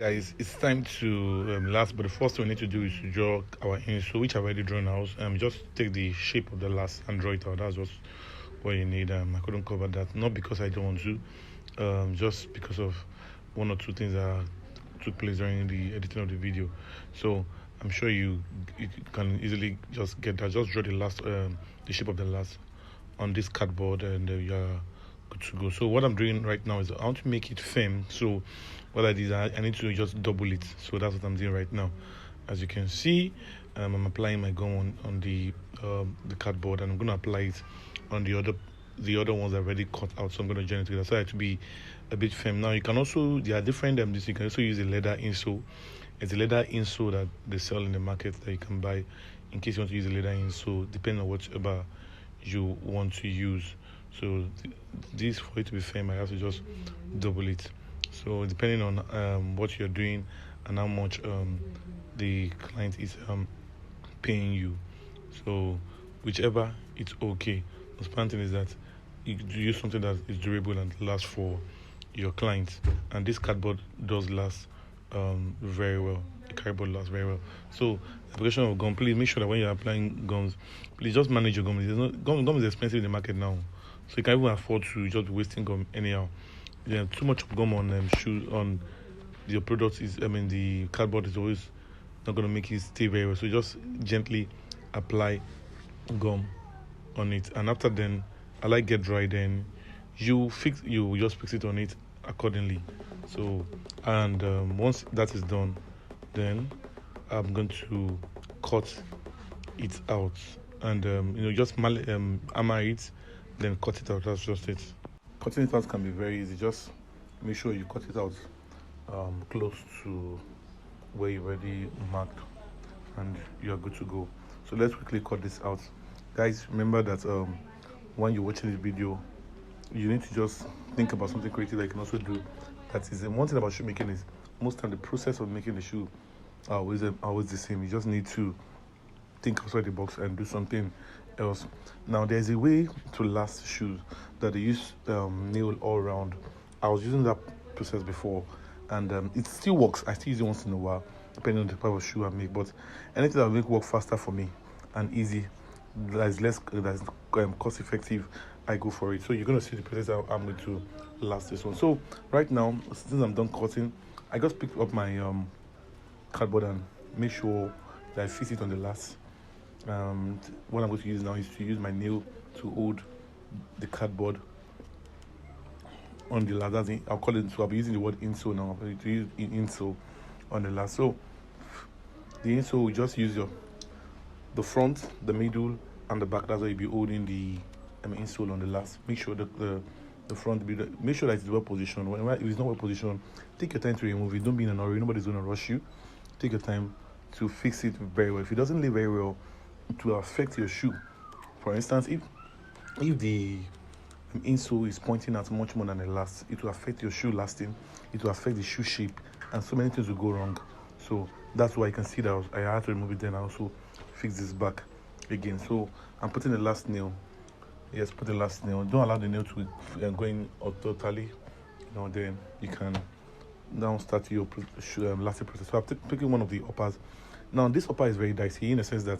Guys, it's time to last, but the first thing we need to do is to draw our insole, which I've already drawn out. Just take the shape of the last and draw it out. That's just what you need. I couldn't cover that, not because I don't want to, just because of one or two things that took place during the editing of the video. So I'm sure you can easily just get that. Just draw the shape of the last on this cardboard, and you're good to go. So what I'm doing right now is I want to make it firm. So what I did is I need to just double it. So that's what I'm doing right now. As you can see, I'm applying my gum on the cardboard, and I'm going to apply it on the other ones I've already cut out. So I'm going to join it together so it to be a bit firm. Now you can also, there are different this you can also use a leather insole. It's a leather insole that they sell in the market that you can buy in case you want to use a leather insole, depending on whatever you want to use. So this, for it to be firm, I have to just double it. So depending on what you're doing and how much the client is paying you, so whichever, it's okay. The important thing is that you use something that is durable and lasts for your clients, and this cardboard does last very well. The cardboard lasts very well. So application of gum, please make sure that when you're applying gums, please just manage your gum. Gum is expensive in the market now, so you can't even afford to just be wasting gum anyhow. Yeah, too much gum on shoes on your product is, the cardboard is always not going to make it stay very well. So just gently apply gum on it, and after then, I like get dry. Then you just fix it on it accordingly. So, and once that is done, then I'm going to cut it out, and just hammer it, then cut it out. That's just it. Cutting it out can be very easy. Just make sure you cut it out close to where you already marked, and you are good to go. So let's quickly cut this out. Guys, remember that when you're watching this video, you need to just think about something creative that you can also do. That is, one thing about shoemaking is most time the process of making the shoe are always the same. You just need to think outside the box and do something else. Now there's a way to last shoes that they use nail all around. I was using that process before, and it still works. I still use it once in a while, depending on the type of shoe I make. But anything that will make work faster for me and easy, that's cost effective, I go for it. So you're gonna see the process how I'm going to last this one. So right now, since I'm done cutting, I just picked up my cardboard and make sure that I fix it on the last. What I'm going to use now is to use my nail to hold the cardboard on the last. I'll call it. So I'll be using the word insole now. I'm going to use insole on the last. So the insole, we just use the front, the middle, and the back. That's why you'll be holding the insole on the last. Make sure that the front, make sure that it's well positioned. If it's not well positioned, take your time to remove it. Don't be in a hurry. Nobody's going to rush you. Take your time to fix it very well. If it doesn't lay very well, it will affect your shoe. For instance, if the insole is pointing out much more than the last, it will affect your shoe lasting. It will affect the shoe shape, and so many things will go wrong. So that's why you can see that I had to remove it. Then I also fix this back again. So I'm putting the last nail. Yes, put the last nail. Don't allow the nail to go in totally. Then you can now start your lasting process. So I'm picking one of the uppers. Now this upper is very dicey in the sense that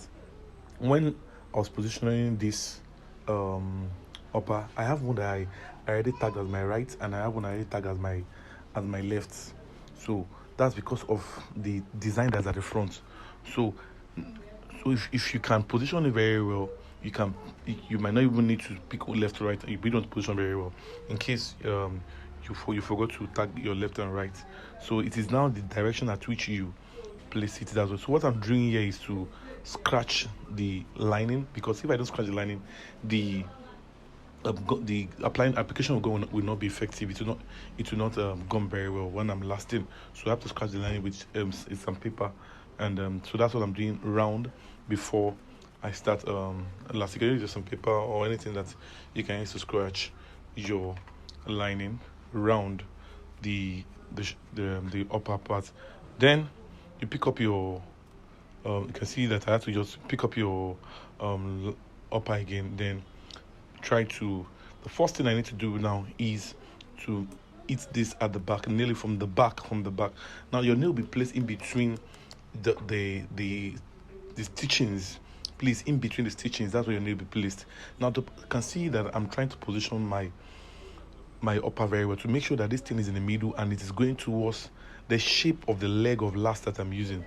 when I was positioning this upper, I have one that I already tagged as my right, and I have one I already tagged as my left. So that's because of the design that's at the front. So if you can position it very well, you might not even need to pick left or right. You don't position very well in case you forgot to tag your left and right. So it is now the direction at which you place it as well. So what I'm doing here is to scratch the lining, because if I don't scratch the lining, the application of gum will not be effective. It will not gum very well when I'm lasting. So I have to scratch the lining with some paper, and so that's what I'm doing round before I start lasting. You can use some paper or anything that you can use to scratch your lining round the upper part. Then you pick up your you can see that I have to just pick up your upper again. Then the first thing I need to do now is to hit this at the back, nail it from the back, Now your nail will be placed in between the stitchings. Please, in between the stitchings, that's where your nail will be placed. Now you can see that I'm trying to position my upper very well to make sure that this thing is in the middle and it is going towards the shape of the leg of last that I'm using.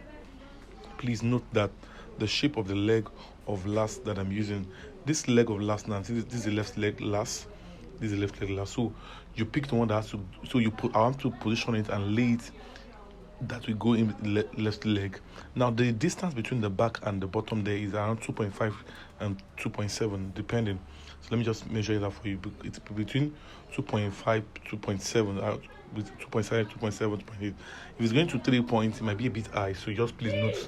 Please note that the shape of the leg of last that I'm using, this leg of last now, this is the left leg last, this is the left leg last. So you pick the one that has to, I want to position it and lay it that we go in left leg. Now the distance between the back and the bottom there is around 2.5 and 2.7 depending. So let me just measure that for you. It's between 2.5 2.7 with 2.5 2.7 2.8. If it's going to 3 points, it might be a bit high, so just please note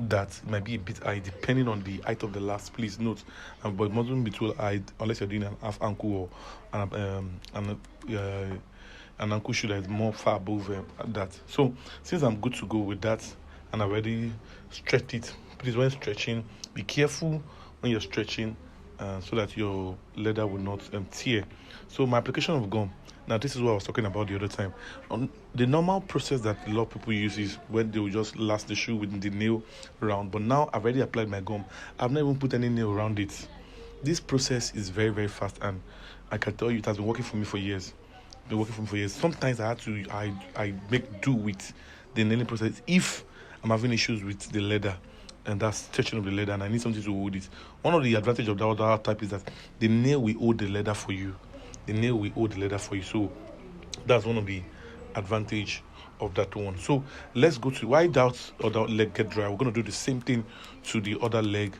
that it might be a bit high depending on the height of the last. Please note, but it mustn't be too high unless you're doing an half ankle or an ankle shoe that is more far above that. So since I'm good to go with that and I already stretched it, please, when stretching, be careful when you're stretching so that your leather will not tear. So my application of gum, now this is what I was talking about the other time. The normal process that a lot of people use is when they will just last the shoe with the nail round, but now I've already applied my gum. I've not even put any nail around it. This process is very, very fast, and I can tell you it has been working for me for years. Sometimes I make do with the nailing process if I'm having issues with the leather, and that's stretching of the leather, and I need something to hold it. One of the advantage of the other type is that the nail will hold the leather for you. So that's one of the advantage of that one. So let's go to why that other leg get dry. We're going to do the same thing to the other leg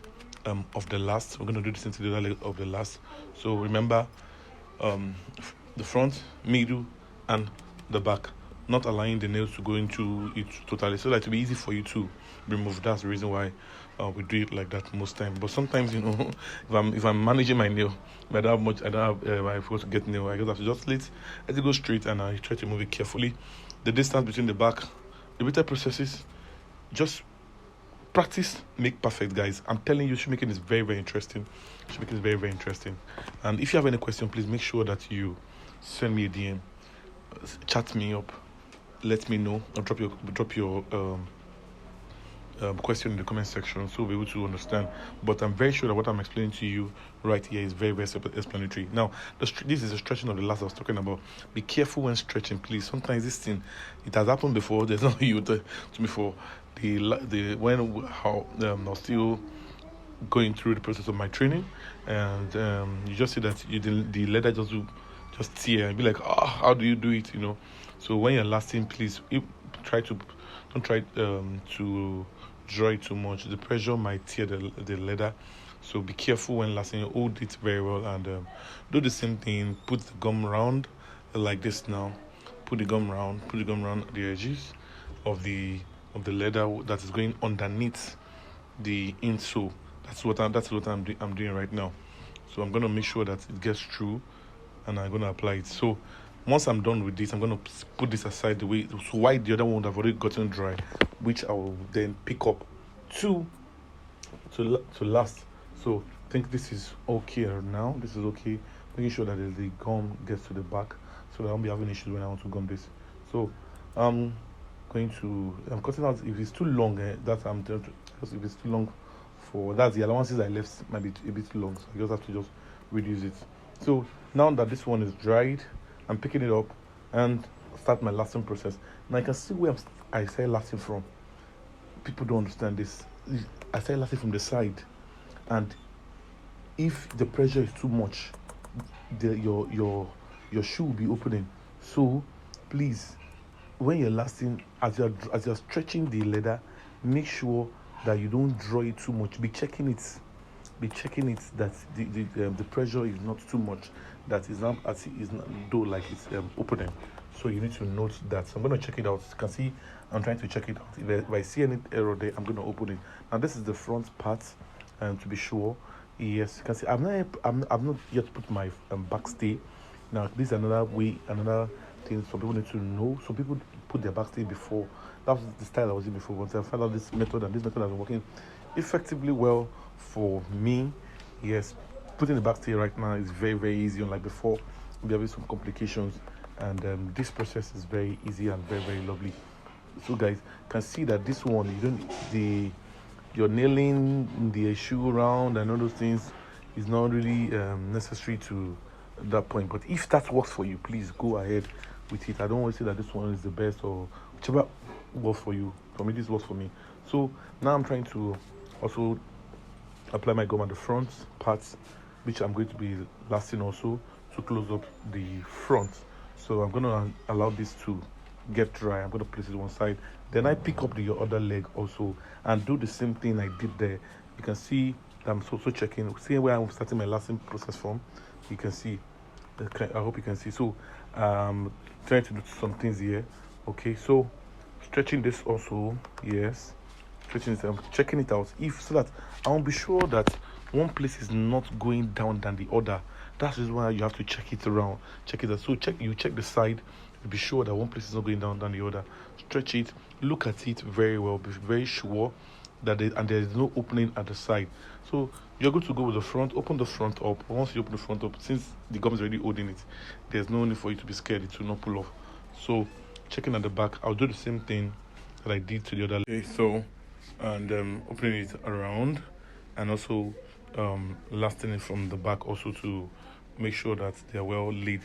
of the last. We're going to do the same thing to the other leg of the last. So remember, the front, middle, and the back, not allowing the nails to go into it totally, so that it'll be easy for you to remove. That's the reason why we do it like that most time. But sometimes, if I'm managing my nail, I don't have I forgot to get nail, I just have to just let it go straight, and I try to move it carefully. The distance between the back, the better processes, just practice make perfect, guys. I'm telling you, shoemaking is very, very interesting. And if you have any question, please make sure that you send me a DM, chat me up, let me know, or drop your question in the comment section, so we'll be able to understand. But I'm very sure that what I'm explaining to you right here is very, very explanatory. Now, this is a stretching of the last I was talking about. Be careful when stretching, please. Sometimes this thing, it has happened before. There's not you to me for I was still going through the process of my training, and you just see that the leather just tear and be like, how do you do it? So when you're lasting, please don't try to draw it too much. The pressure might tear the leather, so be careful when lasting. Hold it very well, and do the same thing. Put the gum round like this. Now put the gum round the edges of the leather that is going underneath the insole. That's what I'm doing right now. So I'm going to make sure that it gets through, and I'm going to apply it. So once I'm done with this, I'm going to put this aside so why the other one would have already gotten dry, which I will then pick up to last. So I think this is okay now. This is okay. Making sure that the gum gets to the back, so that I won't be having issues when I want to gum this. So I'm cutting out. If it's too long, because if it's too long, that's the allowances I left might be a bit too long, so I just have to reduce it. So now that this one is dried, I'm picking it up and start my lasting process. Now I can see where I say lasting from. People don't understand this. I say lasting from the side, and if the pressure is too much, your shoe will be opening. So please, when you're lasting, as you're stretching the leather, make sure that you don't draw it too much. Be checking it that the pressure is not too much, that is not like it's opening. So you need to note that. So I'm going to check it out. You can see I'm trying to check it out. If I see any error there, I'm going to open it. Now this is the front part, and to be sure, yes, you can see I've not yet put my back stay. Now this is another thing some people need to know. Some people put their back stay before. That was the style I was in before. Once I found out this method, and this method has been working effectively well for me. Yes, putting the back stay right now is very, very easy. Unlike before, we'll be having some complications. and this process is very easy and very very lovely. So guys can see that this one you don't the you're nailing the shoe around and all those things is not really necessary to that point. But if that works for you, please go ahead with it. I don't want to say that this one is the best or whichever works for you. For me, this works for me. So now I'm trying to also apply my gum at the front parts, which I'm going to be lasting also to close up the front. So I'm going to allow this to get dry. I'm going to place it one side, then I pick up the other leg also and do the same thing I did there. You can see that I'm also checking, see where I'm starting my lasting process from. You can see, okay, I hope you can see. So trying to do some things here. Okay, so stretching this also, yes, stretching it, I'm checking it out if so that I will be sure that one place is not going down than the other. That is why you have to check it around, check it out. So check the side, be sure that one place is not going down than the other. Stretch it, look at it very well, be very sure that there is no opening at the side. So you're going to go with the front, open the front up. Once you open the front up, since the gum is already holding it, there's no need for you to be scared it will not pull off. So checking at the back, I'll do the same thing that I did to the other. Okay, so and opening it around and also lasting it from the back also to make sure that they're well laid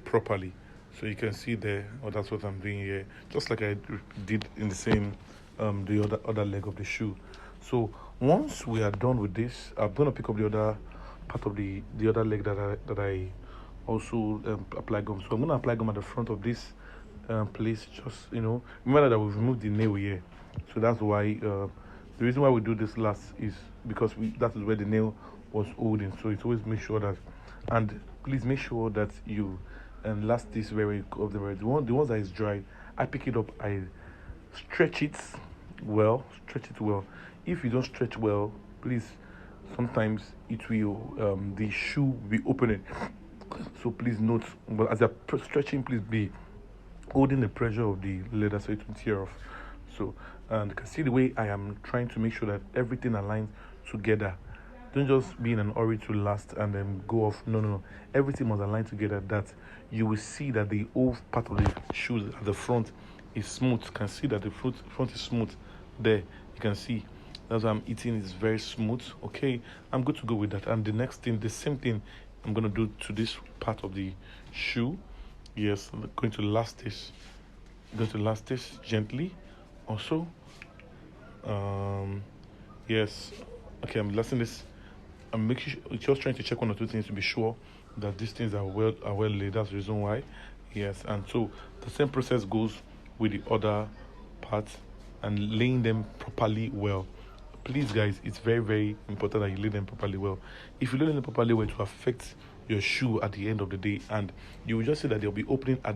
properly. So you can see there, that's what I'm doing here, just like I did in the same the other leg of the shoe. So once we are done with this, I'm gonna pick up the other part of the other leg that I also apply gum. So I'm gonna apply gum at the front of this place. Just remember that we've removed the nail here, so that's why the reason why we do this last is because that is where the nail was holding. So it's always make sure that, and please make sure that you last this very of the ones that is dry, I pick it up, I stretch it well. If you don't stretch well, please, sometimes it will the shoe will be opening. So please note, but as you're stretching, please be holding the pressure of the leather so it won't tear off. So, and you can see the way I am trying to make sure that everything aligns together. Don't just be in an hurry to last and then go off. No. Everything must align together, that you will see that the whole part of the shoes at the front is smooth. You can see that the front is smooth there. You can see that's why I'm eating is very smooth. Okay, I'm good to go with that. And the next thing, the same thing I'm going to do to this part of the shoe. Yes, I'm going to last this gently also. Yes, okay, I'm lasting this. I'm just trying to check one or two things to be sure that these things are well laid. That's the reason why. Yes, and so the same process goes with the other parts and laying them properly well. Please guys, it's very very important that you lay them properly well. If you lay them properly well, it will affect your shoe at the end of the day, and you will just see that they'll be opening at the